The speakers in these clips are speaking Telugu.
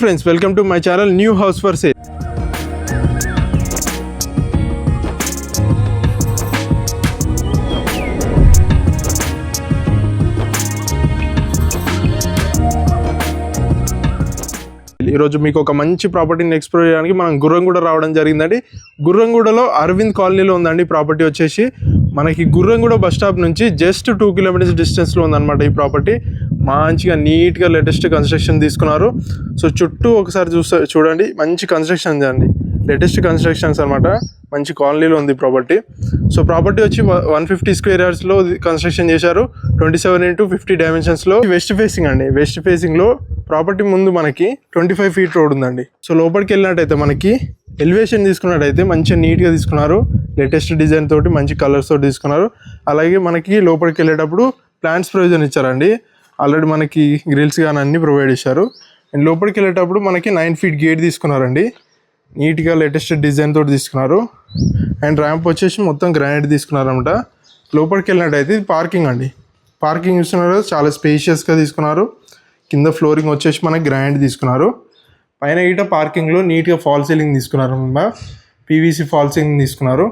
Friends, welcome to my channel New House for Sale. ఈరోజు మీకు ఒక మంచి ప్రాపర్టీని ఎక్స్ప్లోర్ చేయడానికి మనం గుర్రంగూడ రావడం జరిగిందండి. గుర్రంగూడలో అరవింద్ కాలనీలో ఉందండి ప్రాపర్టీ వచ్చేసి. మనకి గుర్రంగూడ బస్ స్టాప్ నుంచి జస్ట్ 2 కిలోమీటర్స్ డిస్టెన్స్లో ఉందన్నమాట ఈ ప్రాపర్టీ. మంచిగా నీట్గా లేటెస్ట్ కన్స్ట్రక్షన్ తీసుకున్నారు. సో చుట్టూ ఒకసారి చూడండి, మంచి కన్స్ట్రక్షన్ అండి, లేటెస్ట్ కన్స్ట్రక్షన్స్ అనమాట. మంచి కాలనీలో ఉంది ప్రాపర్టీ. సో ప్రాపర్టీ వచ్చి 150 స్క్వేర్ యార్డ్స్లో కన్స్ట్రక్షన్ చేశారు. 27x50 డైమెన్షన్స్లో. వెస్ట్ ఫేసింగ్ అండి. వెస్ట్ ఫేసింగ్లో ప్రాపర్టీ ముందు మనకి 25 ఫీట్ రోడ్ ఉందండి. సో లోపలికి వెళ్ళినట్టయితే మనకి ఎలివేషన్ తీసుకున్నట్టయితే మంచిగా నీట్గా తీసుకున్నారు. లేటెస్ట్ డిజైన్ తోటి మంచి కలర్స్ తోటి తీసుకున్నారు. అలాగే మనకి లోపలికి వెళ్ళేటప్పుడు ప్లాంట్స్ ప్రొవిజన్ ఇచ్చారండి. ఆల్రెడీ మనకి గ్రిల్స్ కానీ అన్నీ ప్రొవైడ్ చేశారు. అండ్ లోపలికి వెళ్ళేటప్పుడు మనకి 9 ఫీట్ గేట్ తీసుకున్నారండి. నీట్గా లేటెస్ట్ డిజైన్ తోటి తీసుకున్నారు. అండ్ ర్యాంప్ వచ్చేసి మొత్తం గ్రానైట్ తీసుకున్నారనమాట. లోపలికి వెళ్ళినట్టయితే ఇది పార్కింగ్ అండి. పార్కింగ్ చూస్తున్నారు, చాలా స్పేషియస్గా తీసుకున్నారు. కింద ఫ్లోరింగ్ వచ్చేసి మనకి గ్రానైట్ తీసుకున్నారు. పైన ఈట పార్కింగ్లో నీట్గా ఫాల్ సీలింగ్ తీసుకున్నారు అనమాట. పీవీసీ ఫాల్ సీలింగ్ తీసుకున్నారు.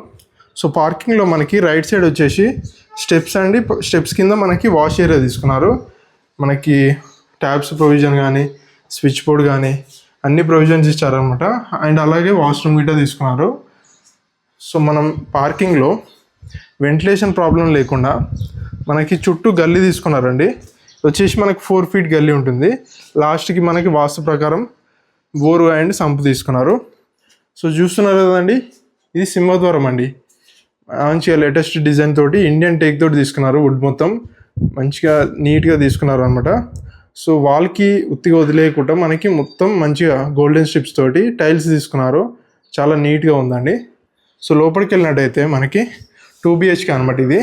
సో పార్కింగ్లో మనకి రైట్ సైడ్ వచ్చేసి స్టెప్స్ అండి. స్టెప్స్ కింద మనకి వాష్ ఏరియా తీసుకున్నారు. మనకి ట్యాబ్స్ ప్రొవిజన్ కానీ స్విచ్ బోర్డ్ కానీ అన్ని ప్రొవిజన్స్ ఇచ్చారనమాట. అండ్ అలాగే వాష్రూమ్ గిట్ట తీసుకున్నారు. సో మనం పార్కింగ్లో వెంటిలేషన్ ప్రాబ్లం లేకుండా మనకి చుట్టూ గల్లీ తీసుకున్నారండి. వచ్చేసి మనకి 4 ఫీట్ గల్లీ ఉంటుంది. లాస్ట్కి మనకి వాస్తు ప్రకారం బోరు అండ్ సంపు తీసుకున్నారు. సో చూస్తున్నారు కదండి, ఇది సింహద్వారం అండి. మంచిగా లేటెస్ట్ డిజైన్ తోటి ఇండియన్ టేక్ తోటి తీసుకున్నారు. వుడ్ మొత్తం మంచిగా నీట్గా తీసుకున్నారు అనమాట. సో వాల్కి ఉత్తిగా వదిలేయకుండా మనకి మొత్తం మంచిగా గోల్డెన్ స్ట్రిప్స్ తోటి టైల్స్ తీసుకున్నారు. చాలా నీట్గా ఉందండి. సో లోపలికి వెళ్ళినట్టయితే మనకి 2 BHK అనమాట ఇది.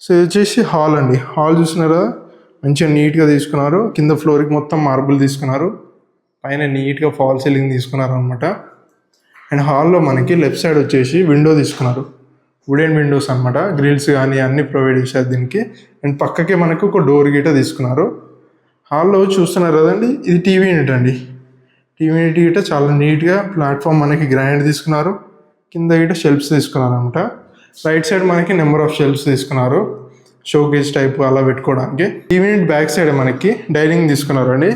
సో ఇది వచ్చేసి హాల్ అండి. హాల్ చూస్తున్నారా, మంచిగా నీట్గా తీసుకున్నారు. కింద ఫ్లోర్కి మొత్తం మార్బుల్ తీసుకున్నారు. పైన నీట్గా ఫాల్ సీలింగ్ తీసుకున్నారు అనమాట. అండ్ హాల్లో మనకి లెఫ్ట్ సైడ్ వచ్చేసి విండో తీసుకున్నారు. వుడెన్ విండోస్ అనమాట. గ్రిల్స్ కానీ అన్నీ ప్రొవైడ్ చేశారు దీనికి. అండ్ పక్కకే మనకు ఒక డోర్ గిట తీసుకున్నారు. హాల్లో చూస్తున్నారు కదండి, ఇది టీవీ యూనిట్ అండి. టీవీ యూనిట్ గిట చాలా నీట్గా ప్లాట్ఫామ్ మనకి గ్రానైట్ తీసుకున్నారు. కింద గిట షెల్ఫ్స్ తీసుకున్నారు అనమాట. రైట్ సైడ్ మనకి నెంబర్ ఆఫ్ షెల్ఫ్స్ తీసుకున్నారు, షోకేస్ టైప్ అలా పెట్టుకోవడానికి. టీవీ యూనిట్ బ్యాక్ సైడ్ మనకి డైనింగ్ తీసుకున్నారు అండి.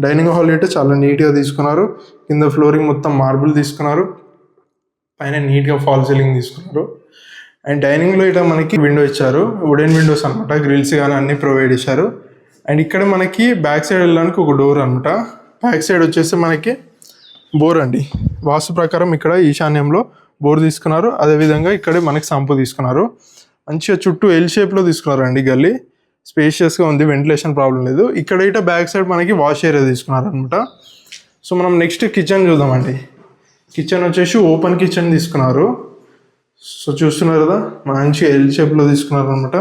డైనింగ్ హాల్ గిట చాలా నీట్గా తీసుకున్నారు. కింద ఫ్లోరింగ్ మొత్తం మార్బుల్ తీసుకున్నారు. పైన నీట్గా ఫాల్ సీలింగ్ తీసుకున్నారు. అండ్ డైనింగ్లో ఇట్లా మనకి విండో ఇచ్చారు. వుడెన్ విండోస్ అనమాట. గ్రిల్స్ కానీ అన్నీ ప్రొవైడ్ చేశారు. అండ్ ఇక్కడ మనకి బ్యాక్ సైడ్ వెళ్ళడానికి ఒక డోర్ అనమాట. బ్యాక్ సైడ్ వచ్చేసి మనకి బోర్ అండి. వాస్తు ప్రకారం ఇక్కడ ఈశాన్యంలో బోర్ తీసుకున్నారు. అదేవిధంగా ఇక్కడే మనకి సంపు తీసుకున్నారు. మంచిగా చుట్టూ ఎల్ షేప్లో తీసుకున్నారు అండి. గల్లీ స్పేషియస్గా ఉంది, వెంటిలేషన్ ప్రాబ్లం లేదు. ఇక్కడ ఇట బ్యాక్ సైడ్ మనకి వాష్ ఏరియా తీసుకున్నారు అనమాట. సో మనం నెక్స్ట్ కిచెన్ చూద్దామండి. కిచెన్ వచ్చేసి ఓపెన్ కిచెన్ తీసుకున్నారు. సో చూస్తున్నారు కదా, మంచిగా ఎల్ షేప్లో తీసుకున్నారు అనమాట.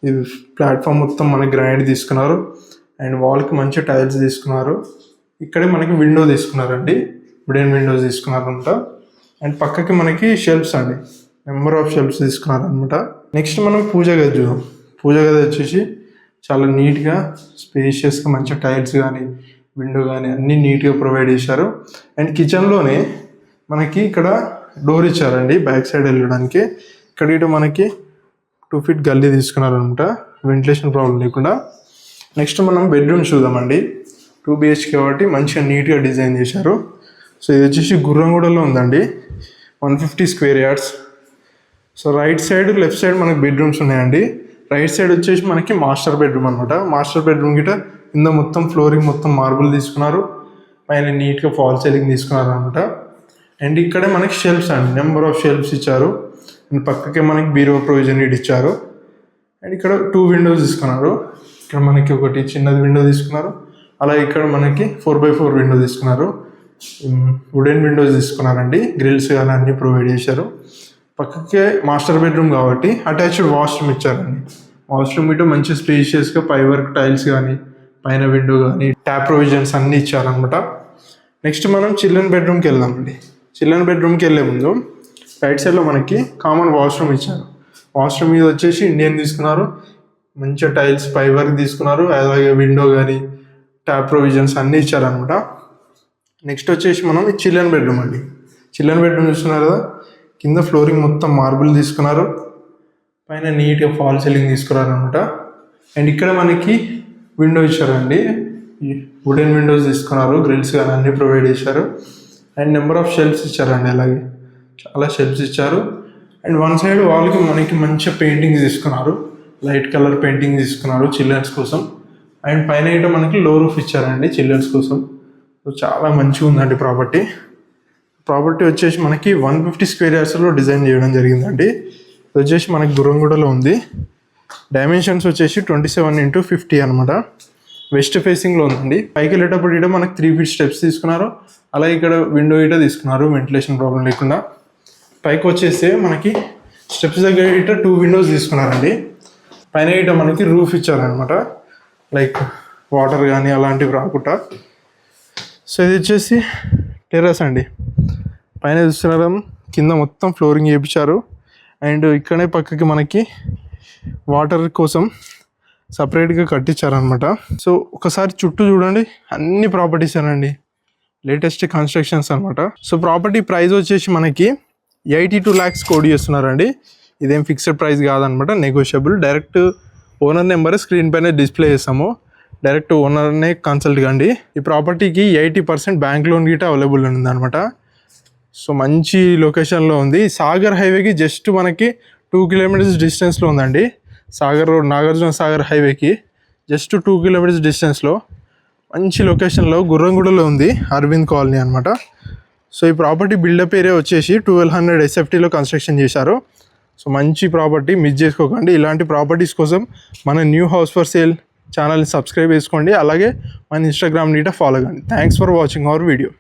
ఇది ప్లాట్ఫామ్ మొత్తం మనకి గ్రానైట్ తీసుకున్నారు. అండ్ వాల్కి మంచి టైల్స్ తీసుకున్నారు. ఇక్కడే మనకి విండో తీసుకున్నారండి. వుడెన్ విండోస్ తీసుకున్నారు అనమాట. అండ్ పక్కకి మనకి షెల్ఫ్స్ అండి, నెంబర్ ఆఫ్ షెల్ఫ్స్ తీసుకున్నారు అనమాట. నెక్స్ట్ మనం పూజ గది చూద్దాం. పూజ గది వచ్చేసి చాలా నీట్గా స్పేషియస్గా మంచిగా టైల్స్ కానీ విండో కానీ అన్నీ నీట్గా ప్రొవైడ్ చేశారు. అండ్ కిచెన్లోనే మనకి ఇక్కడ డోర్ ఇచ్చారండి బ్యాక్ సైడ్ వెళ్ళడానికి. ఇక్కడ ఇటు మనకి 2 ఫీట్ గల్లీ తీసుకున్నారు అనమాట, వెంటిలేషన్ ప్రాబ్లం లేకుండా. నెక్స్ట్ మనం బెడ్రూమ్ చూద్దామండి. 2 BHK కాబట్టి మంచిగా నీట్గా డిజైన్ చేశారు. సో ఇది వచ్చేసి గుర్రంగూడలో ఉందండి. 150 square yards. So right side left side మనకి బెడ్రూమ్స్ ఉన్నాయండి. రైట్ సైడ్ వచ్చేసి మనకి మాస్టర్ బెడ్రూమ్ అనమాట. మాస్టర్ బెడ్రూమ్ గిట కింద మొత్తం ఫ్లోరింగ్ మొత్తం మార్బుల్ తీసుకున్నారు. పైన నీట్గా ఫాల్ సీలింగ్ తీసుకున్నారు అనమాట. అండ్ ఇక్కడే మనకి షెల్ఫ్స్ అండి, నెంబర్ ఆఫ్ షెల్ఫ్స్ ఇచ్చారు. అండ్ పక్కకే మనకి బీరో ప్రొవిజన్ ఇచ్చారు. అండ్ ఇక్కడ 2 విండోస్ తీసుకున్నారు. ఇక్కడ మనకి ఒకటి చిన్నది విండో తీసుకున్నారు. అలాగే ఇక్కడ మనకి 4x4 విండో తీసుకున్నారు. వుడెన్ విండోస్ తీసుకున్నారండి. గ్రిల్స్ కానీ అన్నీ ప్రొవైడ్ చేశారు. పక్కకే మాస్టర్ బెడ్రూమ్ కాబట్టి అటాచ్డ్ వాష్రూమ్ ఇచ్చారండి. వాష్రూమ్ ఇటు మంచి స్పేషియస్గా పై వర్క్ టైల్స్ కానీ పైన విండో కానీ ట్యాప్ ప్రొవిజన్స్ అన్నీ ఇచ్చారనమాట. నెక్స్ట్ మనం చిల్డ్రన్ బెడ్రూమ్కి వెళ్దామండి. చిల్డ్రన్ బెడ్రూమ్కి వెళ్ళే ముందు రైట్ సైడ్లో మనకి కామన్ వాష్రూమ్ ఇచ్చారు. వాష్రూమ్ మీద వచ్చేసి ఇండియన్ తీసుకున్నారు. మంచిగా టైల్స్ పై వర్క్ తీసుకున్నారు. అలాగే విండో కానీ ట్యాప్ ప్రొవిజన్స్ అన్నీ ఇచ్చారనమాట. నెక్స్ట్ వచ్చేసి మనం చిల్డ్రన్ బెడ్రూమ్ అండి. చిల్డ్రన్ బెడ్రూమ్ చూస్తున్నారు కదా, కింద ఫ్లోరింగ్ మొత్తం మార్బుల్ తీసుకున్నారు, పైన నీట్గా ఫాల్ సీలింగ్ తీసుకున్నారనమాట. అండ్ ఇక్కడ మనకి విండో ఇచ్చారండి, వుడెన్ విండోస్ తీసుకున్నారు, గ్రిల్స్ కానీ అన్నీ ప్రొవైడ్ చేశారు. అండ్ నెంబర్ ఆఫ్ షెల్ఫ్స్ ఇచ్చారండి, అలాగే చాలా షెల్ఫ్స్ ఇచ్చారు. అండ్ వన్ సైడ్ వాల్కి మనకి మంచిగా పెయింటింగ్స్ తీసుకున్నారు, లైట్ కలర్ పెయింటింగ్ తీసుకున్నారు చిల్డ్రన్స్ కోసం. అండ్ పైన ఇటు మనకి లో రూఫ్ ఇచ్చారండి చిల్డ్రన్స్ కోసం. సో చాలా మంచిగా ఉందండి ప్రాపర్టీ. వచ్చేసి మనకి 150 స్క్వేర్ యార్డ్స్లో డిజైన్ చేయడం జరిగిందండి. ఇది వచ్చేసి మనకి గుర్రంగూడలో ఉంది. డైమెన్షన్స్ వచ్చేసి 27x50 అనమాట. వెస్ట్ ఫేసింగ్లో ఉందండి. పైకి వెళ్ళేటప్పుడు ఇట మనకి 3 feet స్టెప్స్ తీసుకున్నారు, అలాగే ఇక్కడ విండో ఇట తీసుకున్నారు వెంటిలేషన్ ప్రాబ్లం లేకుండా. పైకి వచ్చేస్తే మనకి స్టెప్స్ దగ్గర ఇట 2 windows తీసుకున్నారండి. పైన ఇట మనకి రూఫ్ ఇచ్చారనమాట, లైక్ వాటర్ కానీ అలాంటివి రాకుండా. సో ఇది వచ్చేసి టెర్రస్ అండి. పైన చూస్తున్నారు కింద మొత్తం ఫ్లోరింగ్ చేయించారు. అండ్ ఇక్కడే పక్కకి మనకి వాటర్ కోసం సపరేట్గా కట్టించారనమాట. సో ఒకసారి చుట్టూ చూడండి, అన్ని ప్రాపర్టీస్ అండి, లేటెస్ట్ కన్స్ట్రక్షన్స్ అనమాట. సో ప్రాపర్టీ ప్రైస్ వచ్చేసి మనకి 82 lakhs కోడ్ చేస్తున్నారండి. ఇదేం ఫిక్స్డ్ ప్రైస్ కాదనమాట, negotiable. Direct owner number screen పైన డిస్ప్లే చేస్తాము, డైరెక్ట్ ఓనర్నే కన్సల్ట్ కండి. ఈ ప్రాపర్టీకి 80% బ్యాంక్ లోన్ గిట్ట అవైలబుల్ ఉందన్నమాట. సో మంచి లొకేషన్లో ఉంది. సాగర్ హైవేకి జస్ట్ మనకి 2 kilometers డిస్టెన్స్లో ఉందండి. సాగర్ రోడ్, నాగార్జున సాగర్ హైవేకి జస్ట్ 2 kilometers డిస్టెన్స్లో మంచి లొకేషన్లో గుర్రంగూడలో ఉంది, అరవింద్ కాలనీ అనమాట. సో ఈ ప్రాపర్టీ బిల్డప్ ఏరియా వచ్చేసి 1200 SFTలో కన్స్ట్రక్షన్ చేశారు. సో మంచి ప్రాపర్టీ, మిస్ చేసుకోకండి. ఇలాంటి ప్రాపర్టీస్ కోసం మన న్యూ హౌస్ ఫర్ సేల్ ఛానల్ని సబ్స్క్రైబ్ చేసుకోండి, అలాగే మన ఇన్స్టాగ్రామ్ నీట ఫాలో కండి. Thanks for watching our video.